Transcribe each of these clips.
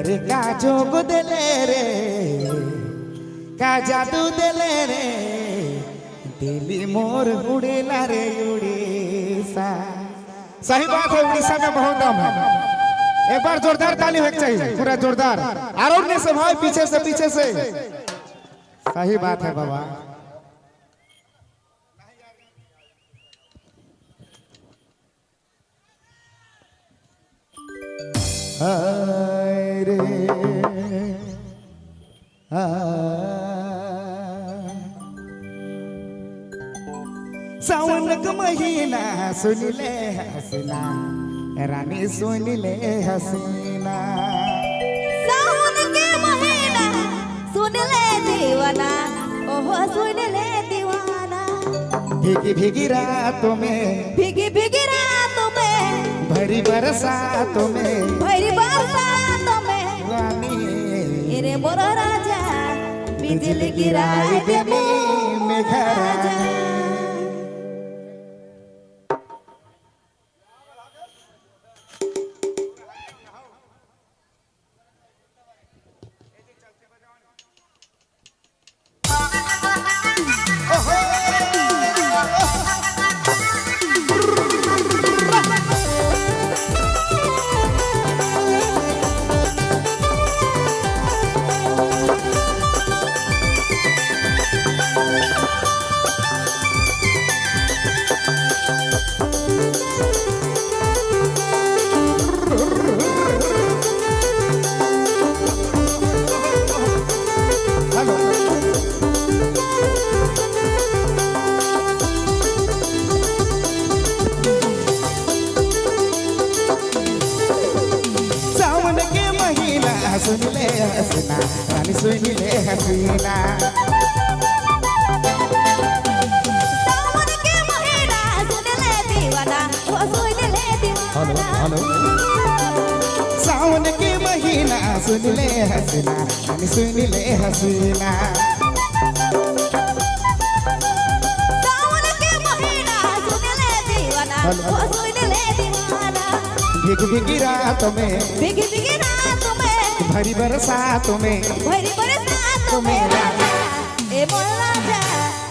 अरे का जोग दिले रे का जादू दिले रे दिल्ली मोर उड़ेला रे उड़ीसा। सही बात है, उड़ीसा में बहुत दम है। एक बार जोरदार ताली होनी चाहिए, पूरा जोरदार आरोग्य से भाई, पीछे से पीछे से। सही बात है बाबा। रे सावन का महीना सुन ले हसीना रानी, सुन ले हसीना। सावन के महीना सुन ले दीवाना, ओहो सुन ले दीवाना। भीगी भीगी रातों में, भीगी भीगी रातों में, भरी बरसातों में, भरी बरसातों में रानी मेरे मोरा राजा बिजली गिराए दे में घर राजा। सुन ले हसीना रानी, सुन ले हसीना। सावन के महीना सुन ले दीवाना, ओ सुन ले दीवाना। हेलो सावन के महीना सुन ले हसीना रानी, सुन ले हसीना। सावन के महीना सुन ले दीवाना, ओ सुन ले दीवाना। भीगी भीगी रातों में, भीगी भीगी रातों में, भरी बरसातों में, भरी बरसातों में राजा, ए मोर राजा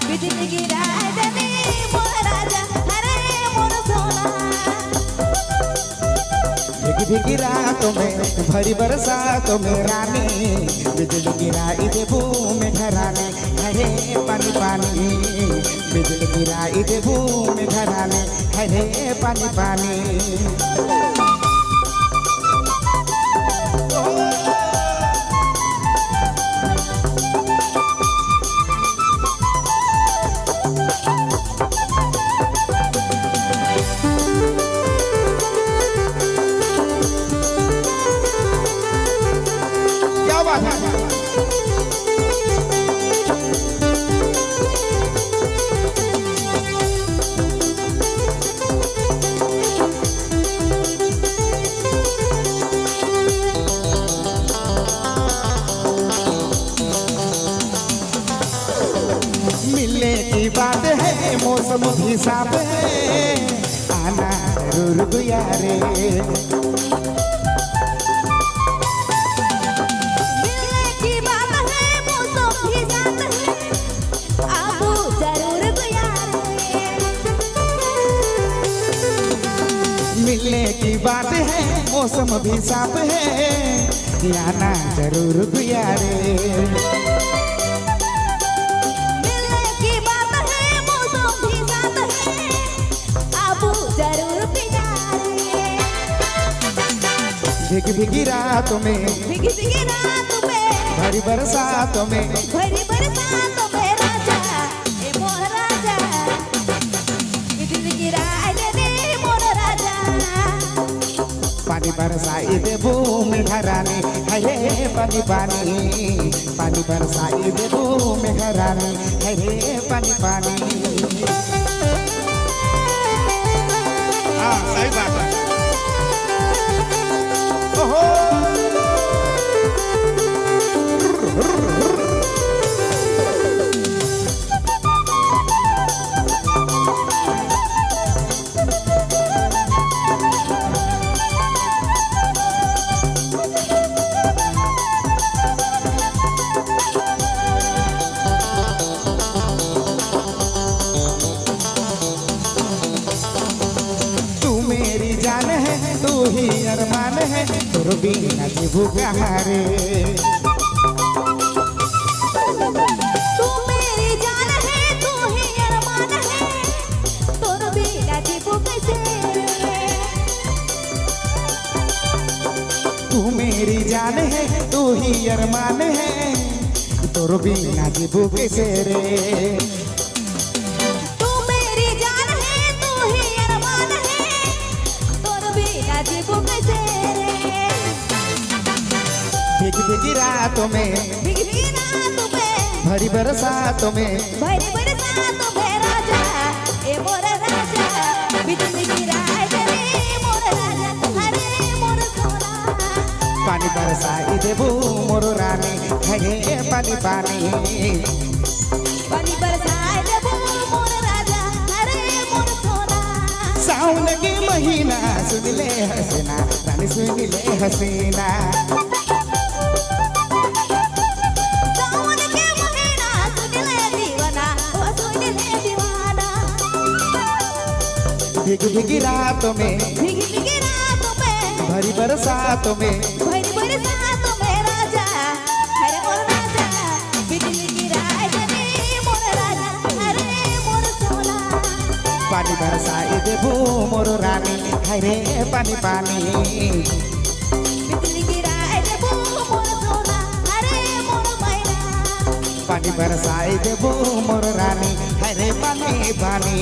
बिजली गिराए दे मोर राजा, अरे मोर सोना। भीगी भीगी रातों में, भरी बरसातों में रानी, बिजली गिराई दे भूमि घराने, हरे पानी पानी। बिजली गिराई दे भूमि घराने, हरे पानी पानी। क्या बात है? मिलने की बात है, मौसम भी साफ है, आना जरूर यारे। मिलने की बात है, मौसम भी साथ है, आबू जरूर गुयारे। मिलने की बात है, मौसम भी साफ है, आना जरूर यारे। भीगी भीगी रातों में, भीगी भीगी रातों में, भरी बरसातों में, भरी बरसातों में राजा, ए मोर राजा बिजली गिराए दे मोर राजा। पानी बरसाई दे भूमि घराने, हरे पानी पानी। पानी बरसाई दे भूमि घराने, हरे पानी पानी। हाँ सही बात है। ओहो তোর বিনা জীবু কাহারে तू मेरी जान है तू ही अरमान है तोर बिना जीबू कैसे रे तू मेरी जान है तू ही अरमान है तोर बिना जीबू कैसे रे तू मेरी जान है तू ही अरमान है तोर बिना जीबू कैसे रे भीग भीगी रातों में भीगी भीगी रातों में भरी बरसातों में भरी बरसातों में राजा ए मोर राजा बिजली गिराए दे रे मोर राजा हरे मोर सोना पानी बरसाई देबू मोर रानी हरे पानी पानी पानी बरसाए देबू मोर राजा हरे मोर सोना सावन के महीना सुन ले हसीना रानी सुन ले हसीना सावन के महीना सुन ले दीवाना ओ सुन ले दीवाना भीग भीगी रातों में भीगी भीगी रातों में भरी बरसातों में भरी बरसातों में राजा हरे मोर राजा बिजली गिराए दे रे मोर राजा हरे मोर सोना पानी बरसाई देबू मोर रानी हरे पानी पानी बिजली गिराए देबू मोर सोना हरे मोर मैना पानी बरसाई देबू मोर रानी हरे पानी पानी